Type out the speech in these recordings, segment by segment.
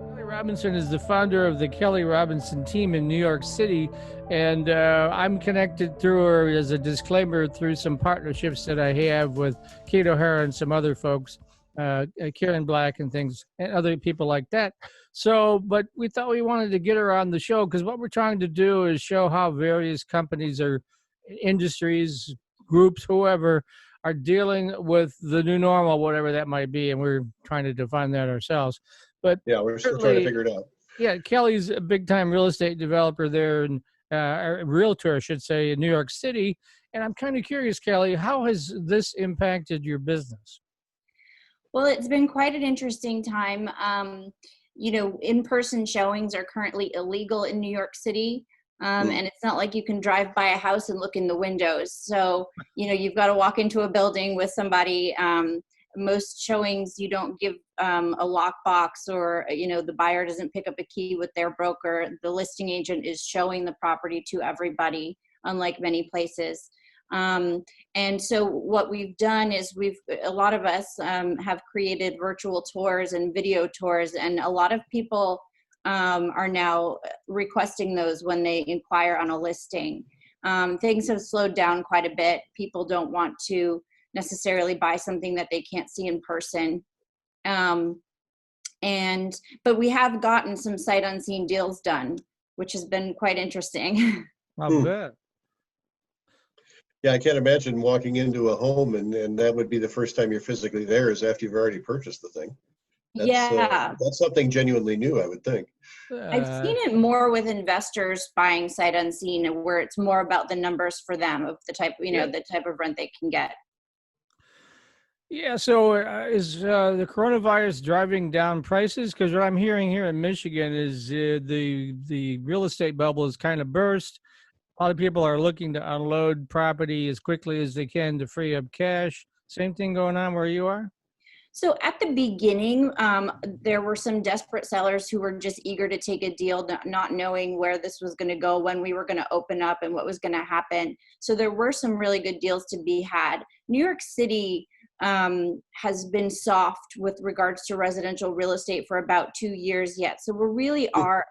Kelly Robinson is the founder of the Kelly Robinson team in New York City, and I'm connected through her as a disclaimer through some partnerships that I have with Kate O'Hara and some other folks, Karen Black and things, and other people like that. So, but we thought we wanted to get her on the show because what we're trying to do is show how various companies or industries, groups, whoever, are dealing with the new normal, whatever that might be, and we're trying to define that ourselves. But Yeah, we're still trying to certainly, figure it out. yeah, Kelly's a big time real estate developer there, and a realtor, I should say, in New York City. And I'm kind of curious, Kelly, how has this impacted your business? Well, it's been quite an interesting time. In-person showings are currently illegal in New York City. And it's not like you can drive by a house and look in the windows. So, you've got to walk into a building with somebody. Most showings, you don't give a lockbox, or, the buyer doesn't pick up a key with their broker. The listing agent is showing the property to everybody, unlike many places. And so what we've done is a lot of us have created virtual tours and video tours, and a lot of people are now requesting those when they inquire on a listing. Things have slowed down quite a bit. People don't want to necessarily buy something that they can't see in person. But we have gotten some sight unseen deals done, which has been quite interesting. I'll bet. Yeah, I can't imagine walking into a home and that would be the first time you're physically there is after you've already purchased the thing. That's something genuinely new, I would think. I've seen it more with investors buying sight unseen, where it's more about the numbers for them of the type, the type of rent they can get. Yeah, so is the coronavirus driving down prices? Because what I'm hearing here in Michigan is the real estate bubble is kind of burst. A lot of people are looking to unload property as quickly as they can to free up cash. Same thing going on where you are? So at the beginning, there were some desperate sellers who were just eager to take a deal, not knowing where this was going to go, when we were going to open up, and what was going to happen. So there were some really good deals to be had. New York City has been soft with regards to residential real estate for about 2 years yet. So we really are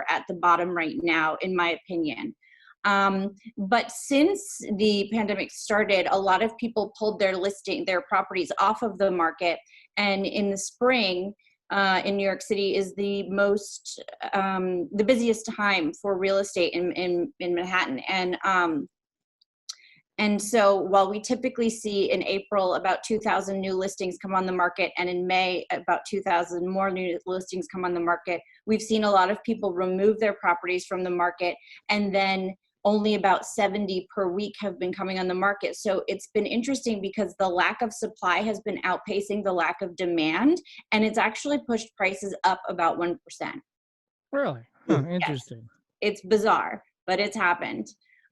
at the bottom right now, in my opinion. But since the pandemic started, a lot of people pulled their properties off of the market. And in the spring, in New York City is the busiest time for real estate in Manhattan. And so while we typically see in April about 2,000 new listings come on the market, and in May about 2,000 more new listings come on the market, we've seen a lot of people remove their properties from the market, and then only about 70 per week have been coming on the market. So it's been interesting because the lack of supply has been outpacing the lack of demand, and it's actually pushed prices up about 1%. Really? Huh, interesting. Yes. It's bizarre, but it's happened.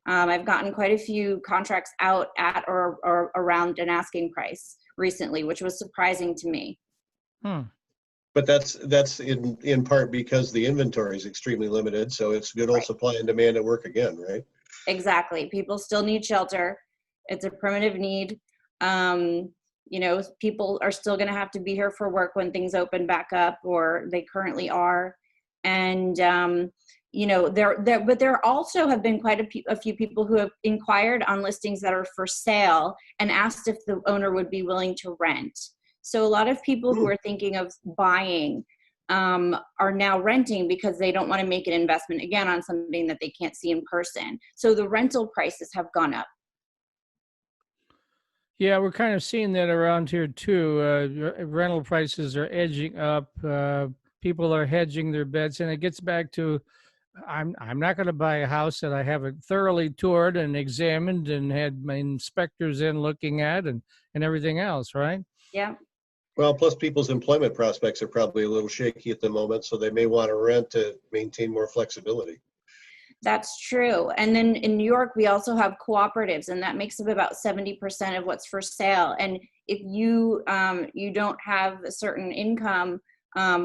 I've gotten quite a few contracts out at or around an asking price recently, which was surprising to me. But that's in part because the inventory is extremely limited, so it's good old supply and demand at work again, right? Exactly. People still need shelter. It's a primitive need. People are still going to have to be here for work when things open back up, or they currently are. And there also have been quite a few people who have inquired on listings that are for sale and asked if the owner would be willing to rent. So a lot of people who are thinking of buying are now renting because they don't want to make an investment again on something that they can't see in person. So the rental prices have gone up. Yeah, we're kind of seeing that around here too. Rental prices are edging up. People are hedging their bets, and it gets back to I'm not going to buy a house that I haven't thoroughly toured and examined and had my inspectors in looking at and everything else, right? Yeah. Well, plus people's employment prospects are probably a little shaky at the moment, so they may want to rent to maintain more flexibility. That's true. And then in New York, we also have cooperatives, and that makes up about 70% of what's for sale. And if you don't have a certain income,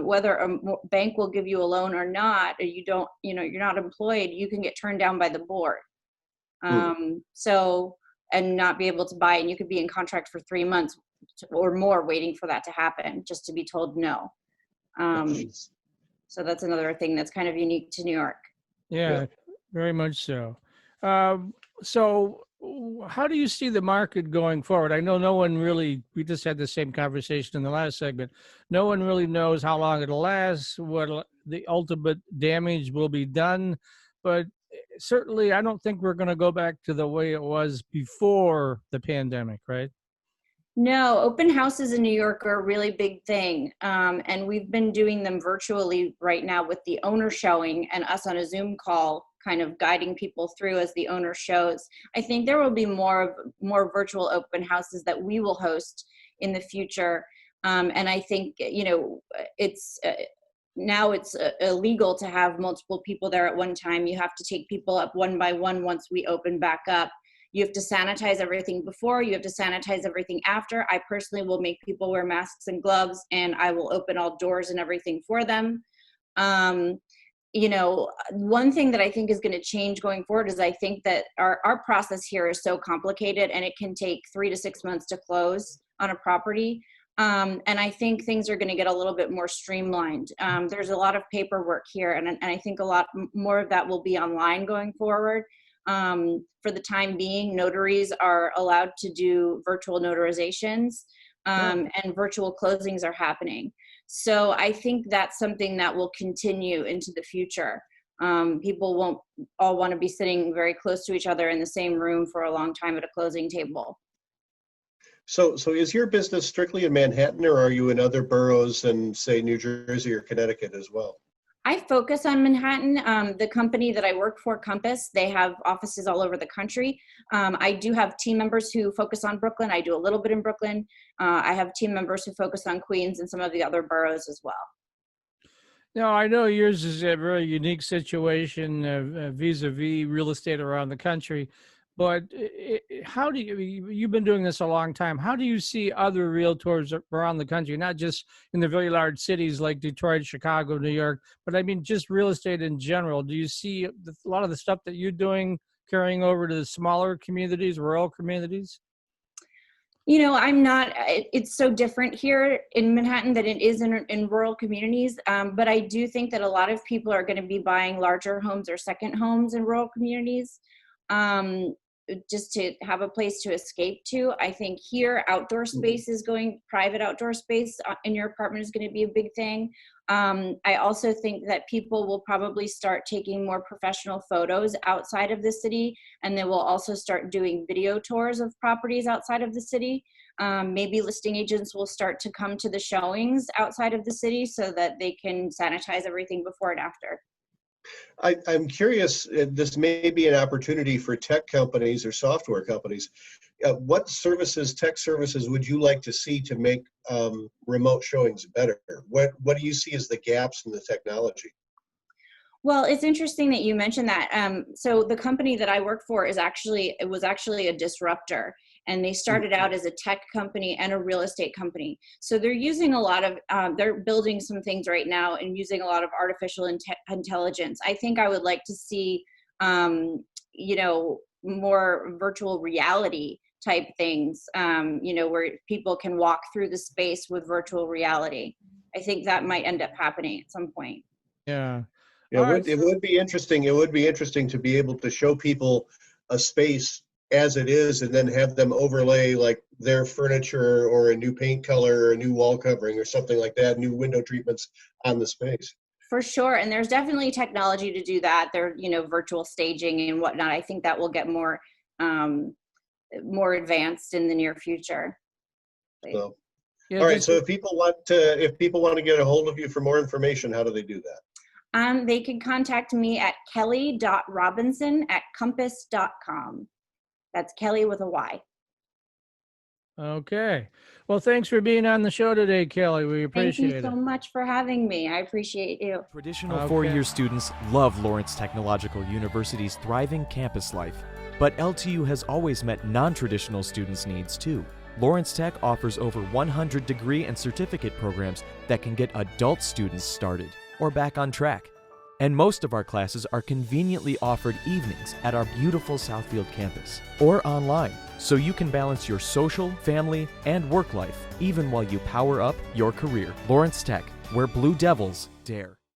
whether a bank will give you a loan or not, or you're not employed, you can get turned down by the board. And not be able to buy, and you could be in contract for 3 months or more waiting for that to happen, just to be told no. So that's another thing that's kind of unique to New York. Yeah, very much so. So how do you see the market going forward? I know no one really, we just had the same conversation in the last segment. No one really knows how long it'll last, what the ultimate damage will be done. But certainly, I don't think we're going to go back to the way it was before the pandemic, right? No, open houses in New York are a really big thing. And we've been doing them virtually right now with the owner showing and us on a Zoom call, kind of guiding people through as the owner shows. I think there will be more virtual open houses that we will host in the future. And I think, it's now it's illegal to have multiple people there at one time. You have to take people up one by one once we open back up. You have to sanitize everything before, you have to sanitize everything after. I personally will make people wear masks and gloves, and I will open all doors and everything for them. One thing that I think is going to change going forward is I think that our process here is so complicated, and it can take 3 to 6 months to close on a property. And I think things are going to get a little bit more streamlined. There's a lot of paperwork here, and I think a lot more of that will be online going forward. For the time being, notaries are allowed to do virtual notarizations, and virtual closings are happening. So I think that's something that will continue into the future. People won't all want to be sitting very close to each other in the same room for a long time at a closing table. So is your business strictly in Manhattan, or are you in other boroughs in, say, New Jersey or Connecticut as well? I focus on Manhattan. The company that I work for, Compass, they have offices all over the country. I do have team members who focus on Brooklyn. I do a little bit in Brooklyn. I have team members who focus on Queens and some of the other boroughs as well. Now, I know yours is a very unique situation vis-a-vis real estate around the country, but how do you've been doing this a long time. How do you see other realtors around the country, not just in the very large cities like Detroit, Chicago, New York, but I mean, just real estate in general? Do you see a lot of the stuff that you're doing carrying over to the smaller communities, rural communities? It's so different here in Manhattan than it is in rural communities. But I do think that a lot of people are going to be buying larger homes or second homes in rural communities, just to have a place to escape to. I think here, outdoor space is private outdoor space in your apartment is going to be a big thing. I also think that people will probably start taking more professional photos outside of the city, and they will also start doing video tours of properties outside of the city. Maybe listing agents will start to come to the showings outside of the city so that they can sanitize everything before and after. I'm curious, this may be an opportunity for tech companies or software companies. What tech services would you like to see to make remote showings better? What do you see as the gaps in the technology? Well, it's interesting that you mentioned that. So the company that I work for was actually a disruptor, and they started out as a tech company and a real estate company. So they're using a lot of, they're building some things right now and using a lot of artificial intelligence. I think I would like to see, more virtual reality type things, where people can walk through the space with virtual reality. I think that might end up happening at some point. Yeah. It would be interesting. It would be interesting to be able to show people a space as it is, and then have them overlay like their furniture or a new paint color or a new wall covering or something like that, new window treatments on the space. For sure. And there's definitely technology to do that. There, virtual staging and whatnot. I think that will get more advanced in the near future. So, all right. So if people want to get a hold of you for more information, how do they do that? They can contact me at kelly.robinson@compass.com. That's Kelly with a Y. Okay. Well, thanks for being on the show today, Kelly. We appreciate it. Thank you so much for having me. I appreciate you. Traditional four-year students love Lawrence Technological University's thriving campus life. But LTU has always met non-traditional students' needs too. Lawrence Tech offers over 100 degree and certificate programs that can get adult students started or back on track. And most of our classes are conveniently offered evenings at our beautiful Southfield campus or online, so you can balance your social, family, and work life even while you power up your career. Lawrence Tech, where Blue Devils dare.